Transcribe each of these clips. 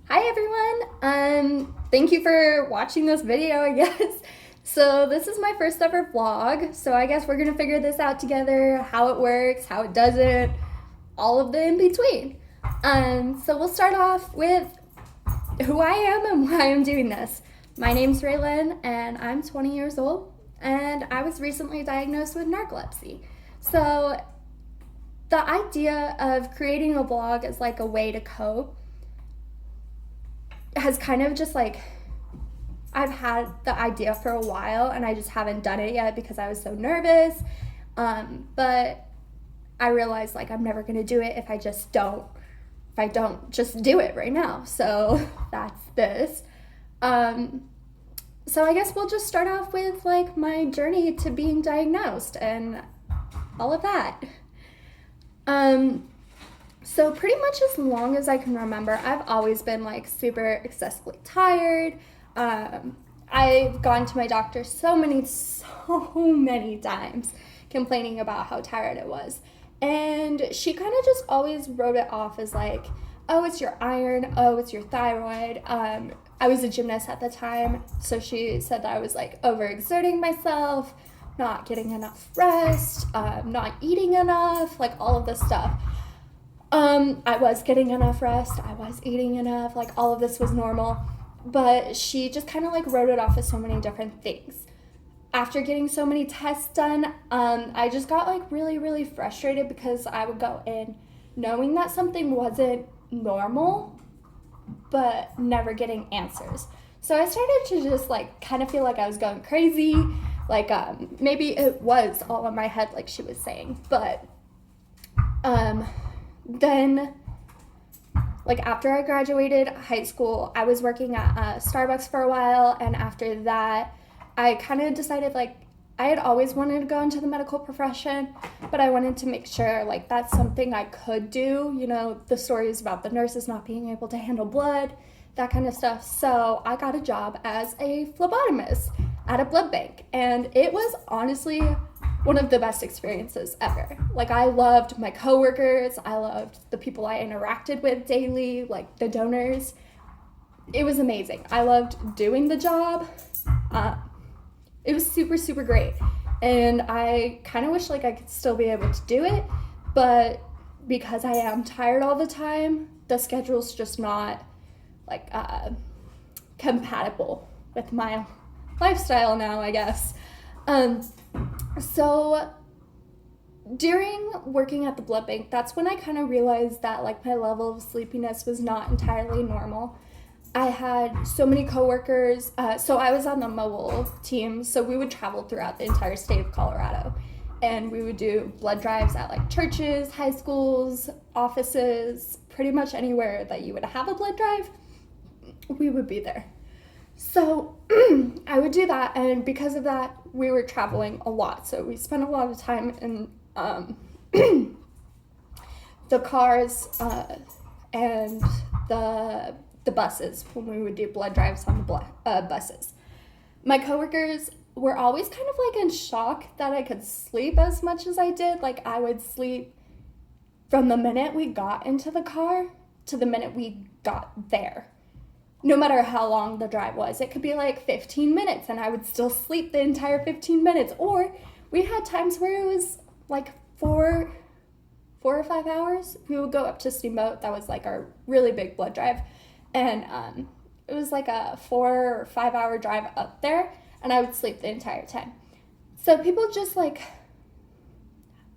Hi everyone! Thank you for watching this video, I guess. So this is my first ever vlog, so I guess we're gonna figure this out together, how it works, how it doesn't, all of the in between. So we'll start off with who I am and why I'm doing this. My name's Raylan and I'm 20 years old and I was recently diagnosed with narcolepsy. So the idea of creating a vlog as like a way to cope has kind of just like, I've had the idea for a while and I just haven't done it yet because I was so nervous. But I realized like I'm never gonna do it if I don't just do it right now. So that's this. So I guess we'll just start off with like my journey to being diagnosed and all of that. So pretty much as long as I can remember, I've always been like super excessively tired. I've gone to my doctor so many times complaining about how tired I was. And she kind of just always wrote it off as like, oh, it's your iron, oh, it's your thyroid. I was a gymnast at the time, so she said that I was like overexerting myself, not getting enough rest, not eating enough, like all of this stuff. I was getting enough rest, I was eating enough, like all of this was normal, but she just kind of like wrote it off as so many different things. After getting so many tests done, I just got like really frustrated because I would go in knowing that something wasn't normal, but never getting answers. So I started to just like kind of feel like I was going crazy, like maybe it was all in my head like she was saying, but then like after I graduated high school, I was working at Starbucks for a while, and after that I kind of decided like I had always wanted to go into the medical profession, but I wanted to make sure like that's something I could do, you know, the stories about the nurses not being able to handle blood, that kind of stuff. So I got a job as a phlebotomist at a blood bank, and it was honestly one of the best experiences ever. Like I loved my coworkers, I loved the people I interacted with daily, like the donors. It was amazing. I loved doing the job. It was super great, and I kind of wish like I could still be able to do it, but because I am tired all the time, the schedule's just not like compatible with my lifestyle now, I guess. So during working at the blood bank, that's when I kind of realized that like my level of sleepiness was not entirely normal. I had so many coworkers. So I was on the mobile team, so we would travel throughout the entire state of Colorado, and we would do blood drives at like churches, high schools, offices, pretty much anywhere that you would have a blood drive, we would be there. So I would do that, and because of that, we were traveling a lot. So we spent a lot of time in the cars and the buses when we would do blood drives on the buses. My coworkers were always kind of like in shock that I could sleep as much as I did. Like I would sleep from the minute we got into the car to the minute we got there. No matter how long the drive was, it could be like 15 minutes and I would still sleep the entire 15 minutes. Or we had times where it was like four or 5 hours. We would go up to Steamboat. That was like our really big blood drive. And it was like a 4 or 5 hour drive up there, and I would sleep the entire time. So people just like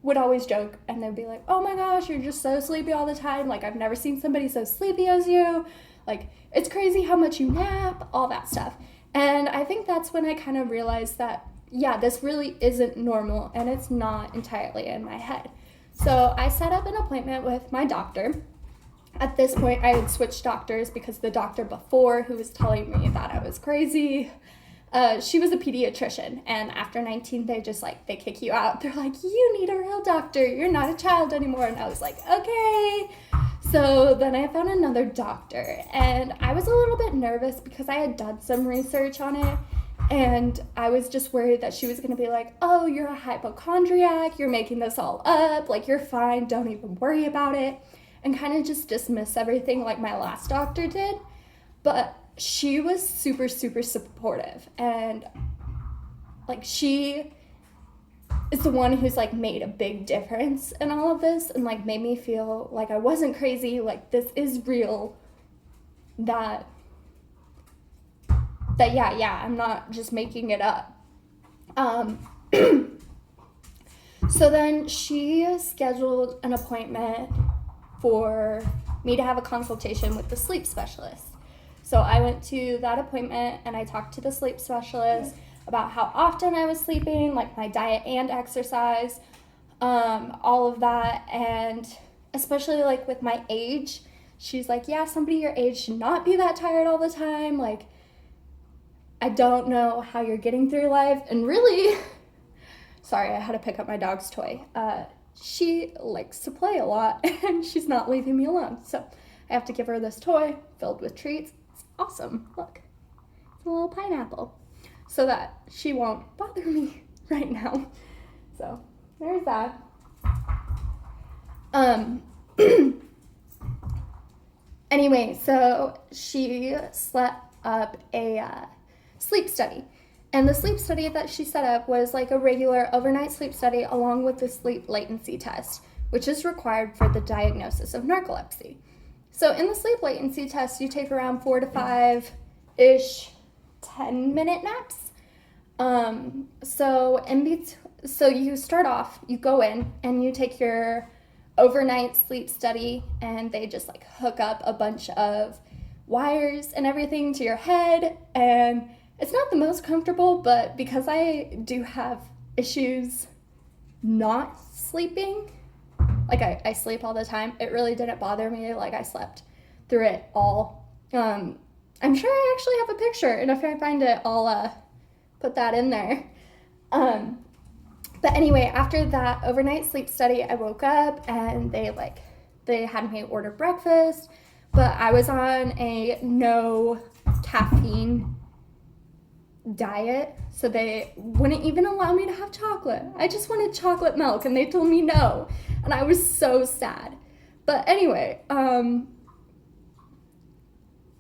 would always joke, and they'd be like, oh my gosh, you're just so sleepy all the time. Like I've never seen somebody so sleepy as you. Like it's crazy how much you nap, all that stuff. And I think that's when I kind of realized that, yeah, this really isn't normal and it's not entirely in my head. So I set up an appointment with my doctor. At this point, I had switched doctors because the doctor before, who was telling me that I was crazy, she was a pediatrician, and after 19, they kick you out. They're like, you need a real doctor. You're not a child anymore. And I was like, okay. So then I found another doctor, and I was a little bit nervous because I had done some research on it, and I was just worried that she was going to be like, oh, you're a hypochondriac. You're making this all up. Like, you're fine. Don't even worry about it. And kind of just dismiss everything like my last doctor did. But she was super, super supportive. And, like, she is the one who's, like, made a big difference in all of this and, like, made me feel like I wasn't crazy. Like, this is real. Yeah, I'm not just making it up. So then she scheduled an appointment for me to have a consultation with the sleep specialist. So I went to that appointment and I talked to the sleep specialist about how often I was sleeping, like my diet and exercise, all of that. And especially like with my age, she's like, yeah, somebody your age should not be that tired all the time. Like, I don't know how you're getting through life. And really, sorry, I had to pick up my dog's toy. She likes to play a lot and she's not leaving me alone. So I have to give her this toy filled with treats. It's awesome. Look, it's a little pineapple so that she won't bother me right now. So there's that. Anyway, so she set up a sleep study. And the sleep study that she set up was like a regular overnight sleep study along with the sleep latency test, which is required for the diagnosis of narcolepsy. So in the sleep latency test, you take around 4 to 5-ish 10-minute naps. So you start off, you go in and you take your overnight sleep study and they just like hook up a bunch of wires and everything to your head, and it's not the most comfortable, but because I do have issues not sleeping, like I sleep all the time, it really didn't bother me. Like I slept through it all. I'm sure I actually have a picture, and if I find it, I'll put that in there. But anyway, after that overnight sleep study, I woke up and they had me order breakfast, but I was on a no caffeine diet, so they wouldn't even allow me to have chocolate. I just wanted chocolate milk and they told me no, and I was so sad. But anyway,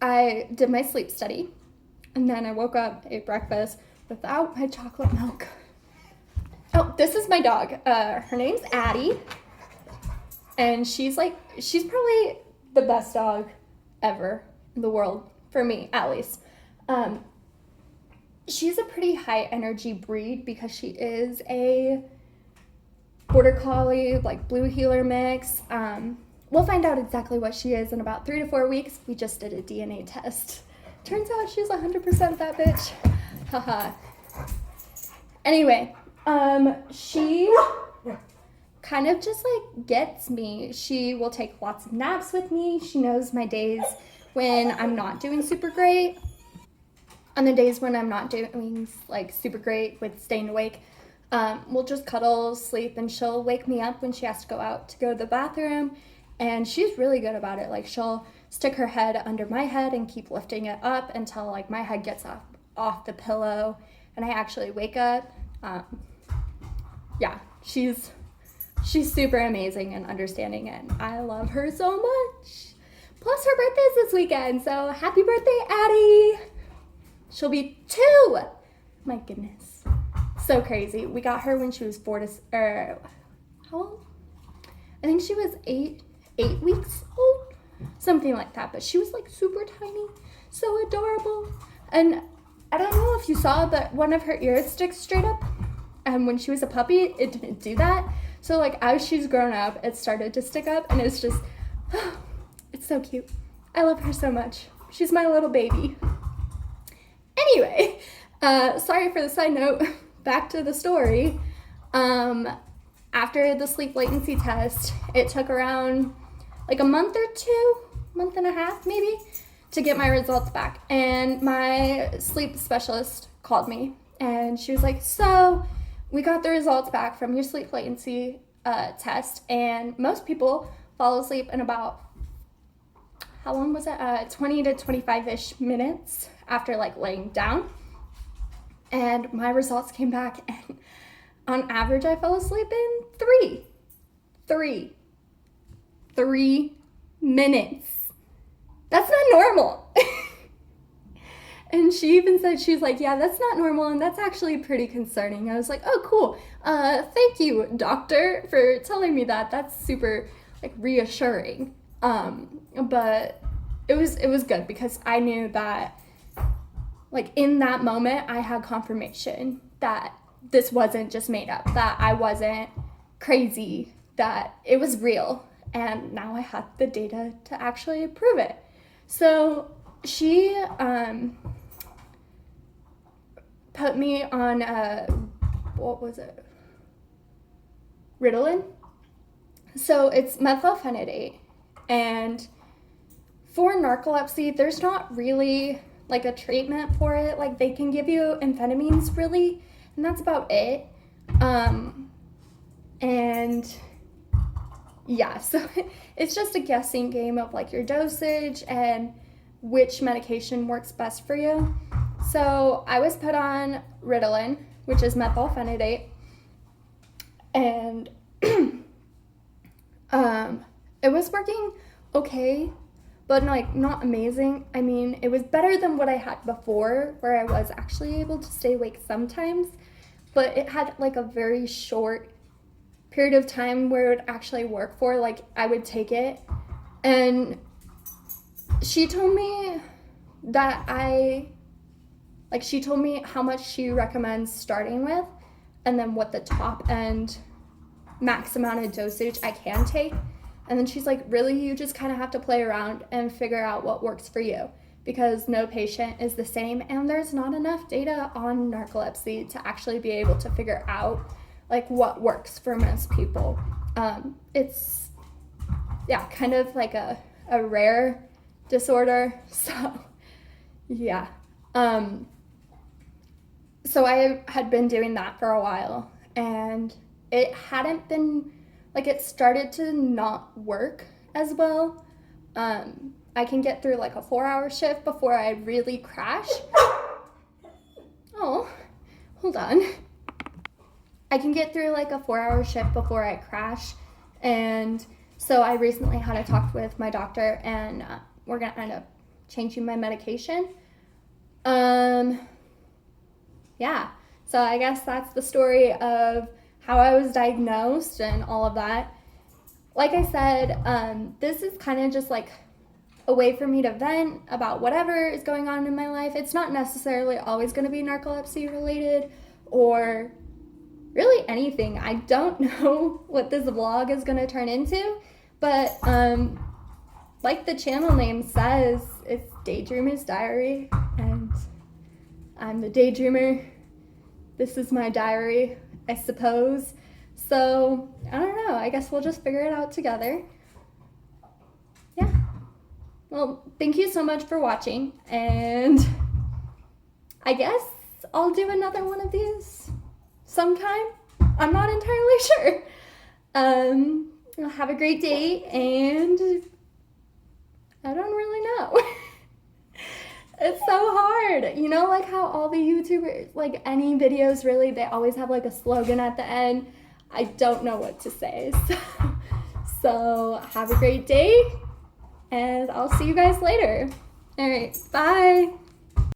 I did my sleep study and then I woke up, ate breakfast without my chocolate milk. Oh, this is my dog. Her name's Addie, and she's probably the best dog ever in the world, for me at least. She's a pretty high energy breed because she is a border collie, like blue heeler mix. We'll find out exactly what she is in about 3 to 4 weeks. We just did a DNA test. Turns out she's 100% that bitch. Haha. Anyway, she kind of just like gets me. She will take lots of naps with me. She knows my days when I'm not doing super great. On the days when I'm not doing like super great with staying awake, we'll just cuddle, sleep, and she'll wake me up when she has to go to the bathroom. And she's really good about it. Like she'll stick her head under my head and keep lifting it up until like my head gets off the pillow and I actually wake up. Yeah, she's super amazing and understanding, and I love her so much. Plus her birthday's this weekend, so happy birthday, Addie! She'll be 2! My goodness. So crazy. We got her when she was how old? I think she was 8 weeks old. Something like that. But she was like super tiny. So adorable. And I don't know if you saw, but one of her ears sticks straight up. And when she was a puppy, it didn't do that. So like as she's grown up, it started to stick up. And it's just, it's so cute. I love her so much. She's my little baby. Anyway, sorry for the side note. Back to the story. After the sleep latency test, it took around like a month or 2, month and a half maybe, to get my results back. And my sleep specialist called me and she was like, so we got the results back from your sleep latency test, and most people fall asleep in about, how long was it? 20 to 25-ish minutes after like laying down. And my results came back, and on average I fell asleep in 3 minutes. That's not normal. And she even said, she's like, yeah, that's not normal, and that's actually pretty concerning. I was like, oh, cool. Thank you, doctor, for telling me that. That's super, like, reassuring. But it was good because I knew that, like, in that moment, I had confirmation that this wasn't just made up, that I wasn't crazy, that it was real. And now I had the data to actually prove it. So she put me on what was it? Ritalin. So it's methylphenidate. And for narcolepsy, there's not really like a treatment for it. Like they can give you amphetamines really, and that's about it. And yeah, so it's just a guessing game of like your dosage and which medication works best for you. So I was put on Ritalin, which is methylphenidate, and it was working okay, but like not amazing. I mean, it was better than what I had before, where I was actually able to stay awake sometimes, but it had like a very short period of time where it would actually work for. Like I would take it, and she told me that she told me how much she recommends starting with, and then what the top end max amount of dosage I can take. And then she's like, really, you just kind of have to play around and figure out what works for you, because no patient is the same, and there's not enough data on narcolepsy to actually be able to figure out like what works for most people. It's kind of like a rare disorder. So yeah. So I had been doing that for a while, and it hadn't been, like, it started to not work as well. I can get through like a 4-hour shift before I really crash. Oh, hold on. I can get through like a 4-hour shift before I crash. And so I recently had a talk with my doctor, and we're gonna end up changing my medication. Yeah, so I guess that's the story of how I was diagnosed and all of that. Like I said, this is kind of just like a way for me to vent about whatever is going on in my life. It's not necessarily always going to be narcolepsy related or really anything. I don't know what this vlog is going to turn into, but like the channel name says, it's Daydreamer's Diary, and I'm the daydreamer. This is my diary, I suppose. So, I don't know. I guess we'll just figure it out together. Yeah. Well, thank you so much for watching, and I guess I'll do another one of these sometime. I'm not entirely sure. Have a great day, and I don't really know. It's so hard. You know, like how all the YouTubers, like any videos really, they always have like a slogan at the end. I don't know what to say. So have a great day, and I'll see you guys later. All right, bye.